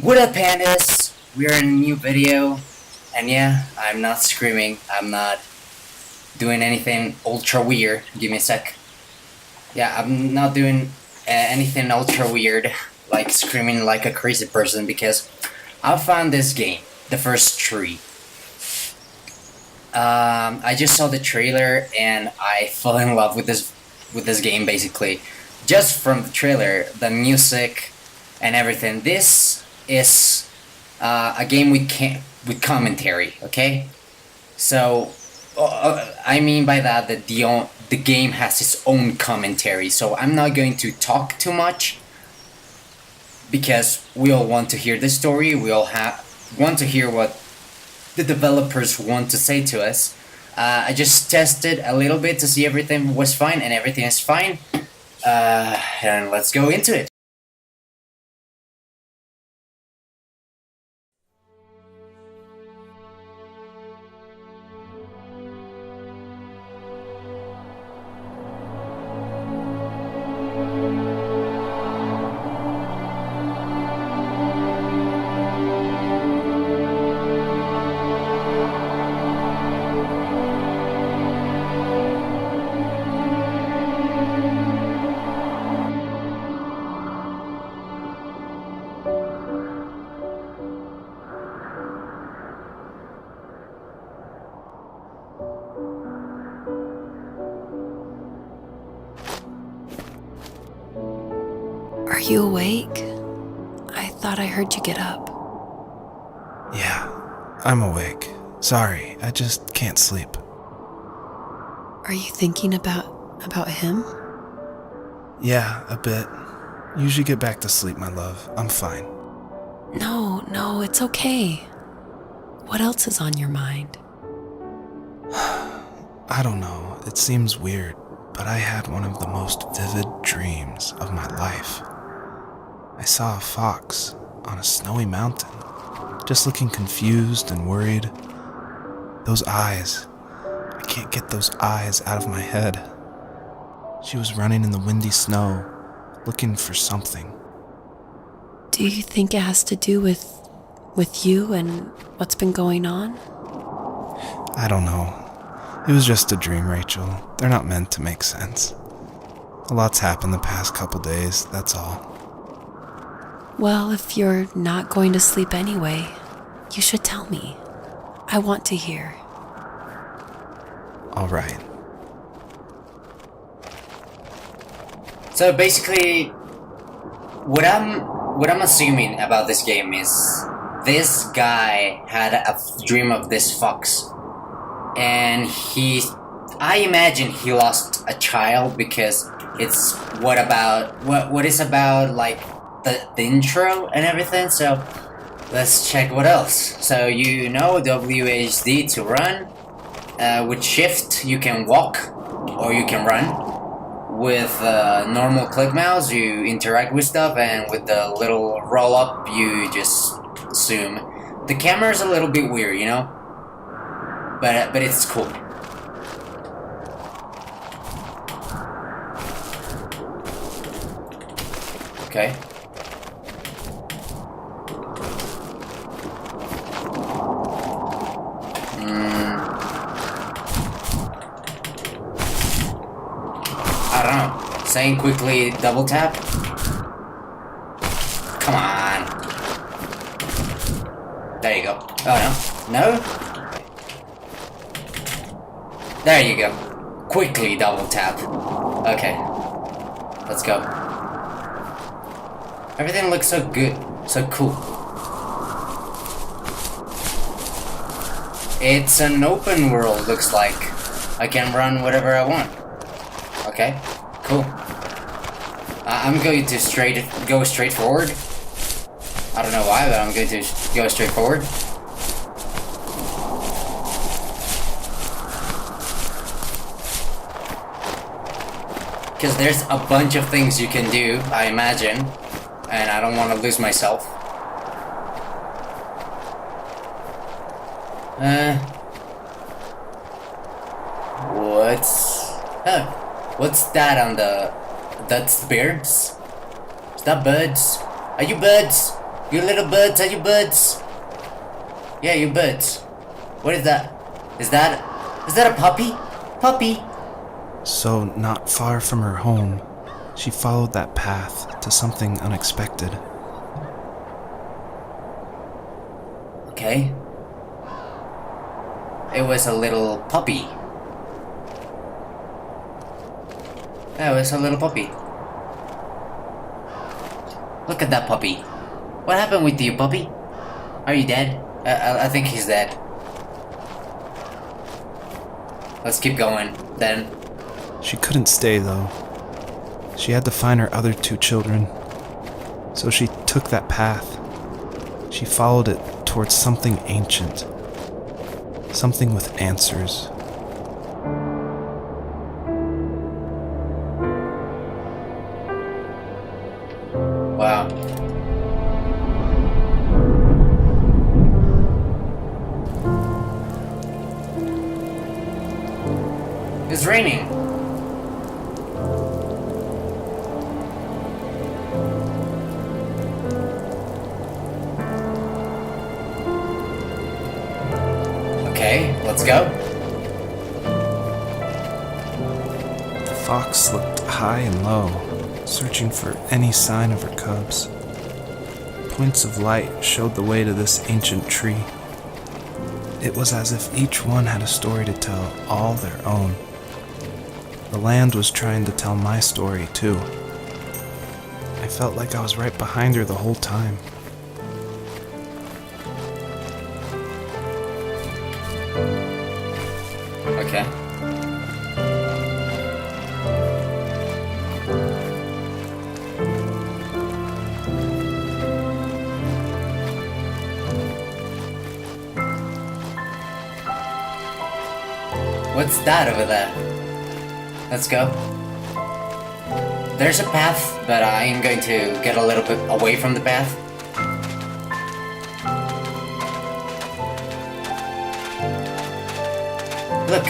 What up, pandas? We're in a new video, and yeah, I'm not screaming. I'm not doing anything ultra weird. Give me a sec. Yeah, I'm not doing anything ultra weird, like screaming like a crazy person, because I found this game, the first tree. I just saw the trailer and I fell in love with this game basically, just from the trailer, the music, and everything. This is a game with commentary. Okay, so I mean by that the game has its own commentary. So I'm not going to talk too much because we all want to hear the story. We all want to hear what the developers want to say to us. I just tested a little bit to see everything was fine, and everything is fine. And let's go into it. Are you awake? I thought I heard you get up. Yeah, I'm awake. Sorry, I just can't sleep. Are you thinking about him? Yeah, a bit. Usually get back to sleep, my love. I'm fine. No, it's okay. What else is on your mind? I don't know, it seems weird, but I had one of the most vivid dreams of my life. I saw a fox on a snowy mountain, just looking confused and worried. Those eyes, I can't get those eyes out of my head. She was running in the windy snow, looking for something. Do you think it has to do with you and what's been going on? I don't know. It was just a dream, Rachel. They're not meant to make sense. A lot's happened the past couple days, that's all. Well, if you're not going to sleep anyway, you should tell me. I want to hear. All right. So basically, what I'm assuming about this game is this guy had a dream of this fox, and I imagine he lost a child, because it's what is about like the intro and everything. So let's check what else. So WASD to run. With shift you can walk or you can run. With normal click mouse you interact with stuff, and with the little roll up you just zoom. The camera is a little bit weird, but it's cool. Okay. I don't know. Saying quickly double tap? Come on. There you go. Oh no. No? There you go. Quickly double tap. Okay. Let's go. Everything looks so good. So cool. It's an open world, looks like. I can run whatever I want. Okay, cool. I'm going to go straight forward. I don't know why, but I'm going to go straight forward. Because there's a bunch of things you can do, I imagine, and I don't want to lose myself. What's that on the... That's birds? Is that birds? Are you birds? You little birds, are you birds? Yeah, you birds. What is that? Is that a puppy? Puppy! So, not far from her home, she followed that path to something unexpected. Okay. It was a little puppy. Yeah, it was a little puppy. Look at that puppy. What happened with you, puppy? Are you dead? I think he's dead. Let's keep going, then. She couldn't stay, though. She had to find her other 2 children. So she took that path. She followed it towards something ancient. Something with answers. Wow. It's raining. Okay, let's go. The fox looked high and low, searching for any sign of her cubs. Points of light showed the way to this ancient tree. It was as if each one had a story to tell, all their own. The land was trying to tell my story, too. I felt like I was right behind her the whole time. Okay. What's that over there? Let's go. There's a path, but I am going to get a little bit away from the path. Look,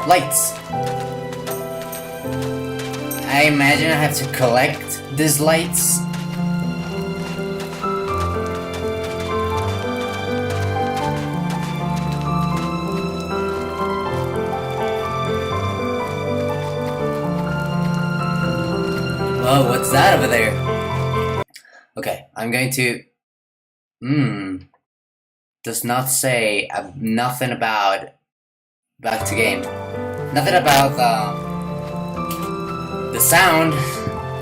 lights. I imagine I have to collect these lights. Oh, what's that over there? Okay, I'm going to... Does not say nothing about... Back to game. Nothing about the sound.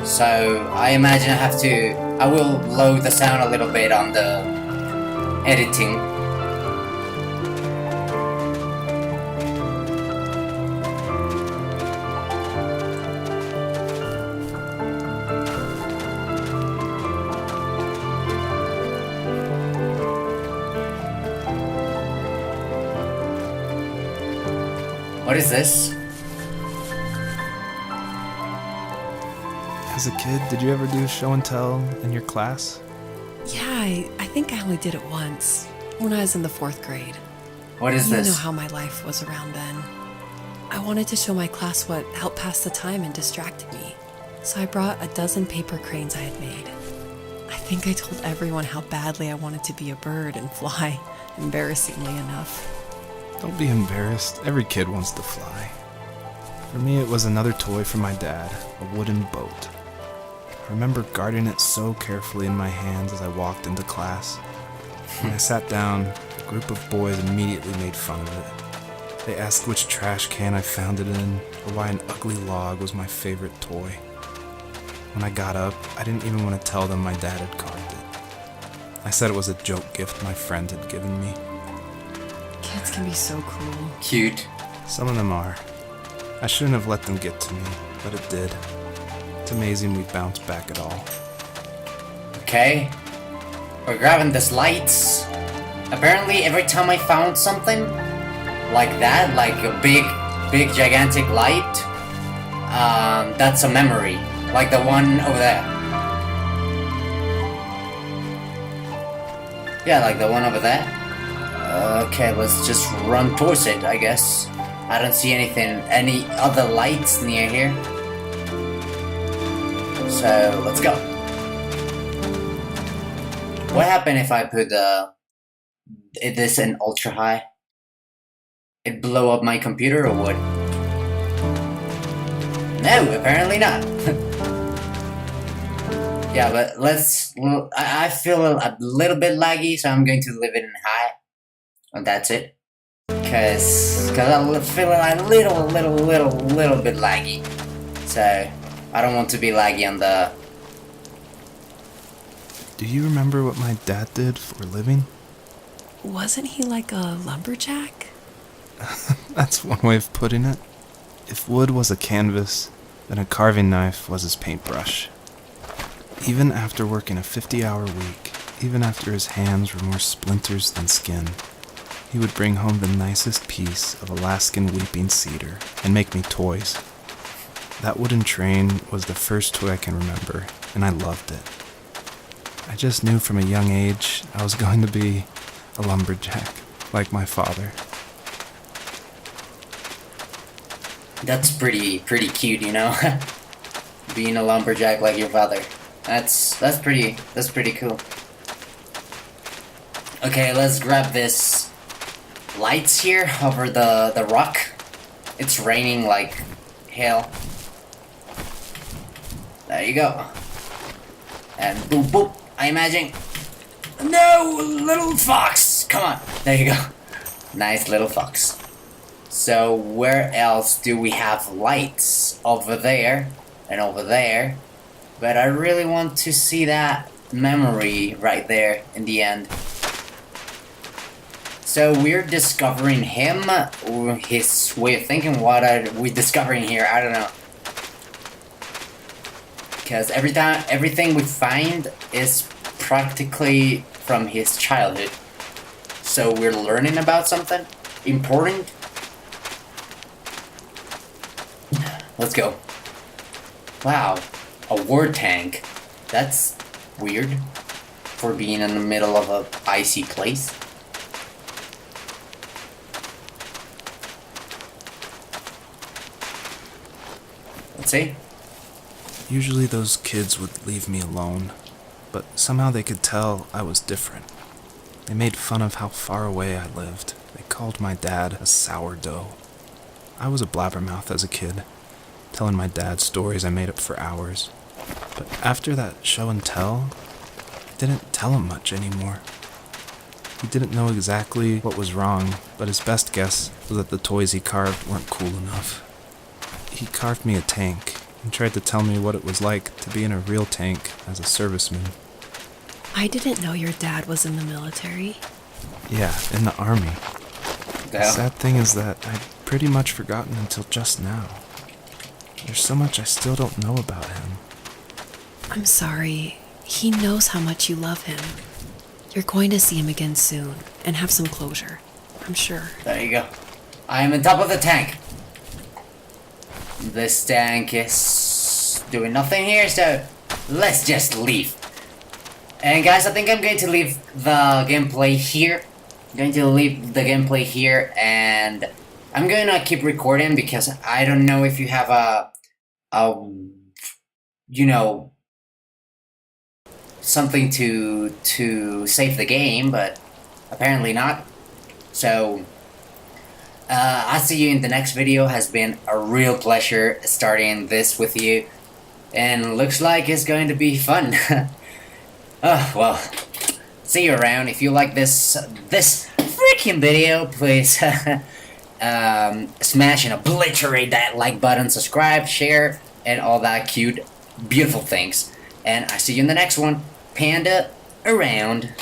So, I imagine I have to... I will load the sound a little bit on the editing. What is this? As a kid, did you ever do show and tell in your class? Yeah, I think I only did it once, when I was in the 4th grade. What is You this? know how my life was around then. I wanted to show my class what helped pass the time and distracted me. So I brought a dozen paper cranes I had made. I think I told everyone how badly I wanted to be a bird and fly, embarrassingly enough. Don't be embarrassed. Every kid wants to fly. For me, it was another toy from my dad, a wooden boat. I remember guarding it so carefully in my hands as I walked into class. When I sat down, a group of boys immediately made fun of it. They asked which trash can I found it in, or why an ugly log was my favorite toy. When I got up, I didn't even want to tell them my dad had carved it. I said it was a joke gift my friend had given me. Kids can be so cruel. Cute. Some of them are. I shouldn't have let them get to me, but it did. It's amazing we bounced back at all. Okay. We're grabbing these lights. Apparently every time I found something like that, like a big gigantic light, that's a memory. Like the one over there. Yeah, like the one over there. Okay, let's just run towards it, I guess. I don't see any other lights near here. So, let's go. What happened if I put this in ultra high? It blow up my computer or what? No, apparently not. Yeah, but I feel a little bit laggy, so I'm going to leave it in high. And that's it. Cause I'm feeling a little bit laggy. So, I don't want to be laggy on the... Do you remember what my dad did for a living? Wasn't he like a lumberjack? That's one way of putting it. If wood was a canvas, then a carving knife was his paintbrush. Even after working a 50-hour week, even after his hands were more splinters than skin, he would bring home the nicest piece of Alaskan weeping cedar and make me toys. That wooden train was the first toy I can remember, and I loved it. I just knew from a young age I was going to be a lumberjack, like my father. That's pretty cute, you know? Being a lumberjack like your father. That's pretty cool. Okay, let's grab this lights here over the rock. It's raining like hell. There you go. And boop boop, I imagine. No, little fox! Come on, there you go. Nice little fox. So where else do we have lights? Over there and over there. But I really want to see that memory right there in the end. So we're discovering him, or his way of thinking. What are we discovering here? I don't know. Because everything we find is practically from his childhood. So we're learning about something important. Let's go. Wow, a war tank. That's weird for being in the middle of a icy place. Let's see. Usually those kids would leave me alone, but somehow they could tell I was different. They made fun of how far away I lived. They called my dad a sourdough. I was a blabbermouth as a kid, telling my dad stories I made up for hours. But after that show and tell, I didn't tell him much anymore. He didn't know exactly what was wrong, but his best guess was that the toys he carved weren't cool enough. He carved me a tank and tried to tell me what it was like to be in a real tank as a serviceman. I didn't know your dad was in the military. Yeah, in the army. The Yeah. sad thing is that I'd pretty much forgotten until just now. There's so much I still don't know about him. I'm sorry. He knows how much you love him. You're going to see him again soon and have some closure, I'm sure. There you go. I am on top of the tank. This tank is doing nothing here, so let's just leave. And guys, I think I'm going to leave the gameplay here. And I'm going to keep recording because I don't know if you have something to save the game, but apparently not. So I'll see you in the next video. Has been a real pleasure starting this with you, and looks like it's going to be fun. Oh well, see you around. If you like this freaking video, please smash and obliterate that like button, subscribe, share, and all that cute, beautiful things. And I see you in the next one. Panda around.